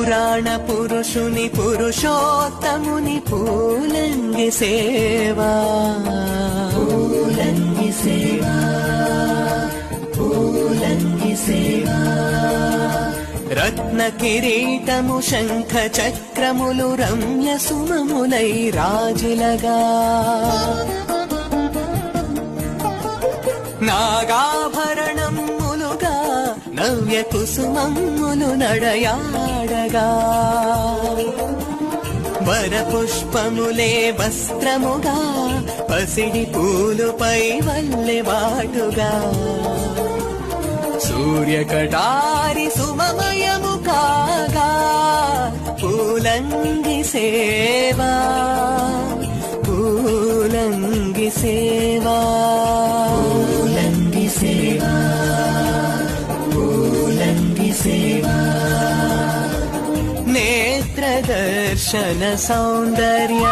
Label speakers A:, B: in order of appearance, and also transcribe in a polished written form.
A: పురాణ పురుషుని పురుషోత్తముని పూలంగి సేవా, పూలంగి సేవా, పూలంగి సేవా. రత్న కిరీటము శంఖ చక్రములు రమ్య సుమములై రాజిలగా, నాగాభరణములుగా నవ్య కుసుమములు నడయాడగా, వరపుష్పములే వస్త్రముగా పసిడి పూలుపై వల్లెబాటుగా, సూర్యకటారి సుమమయము కాగా పూలంగి సేవా, పూలంగి సేవా, పూలంగి సేవా, పూలంగి సేవా. నేత్ర దర్శన సౌందర్య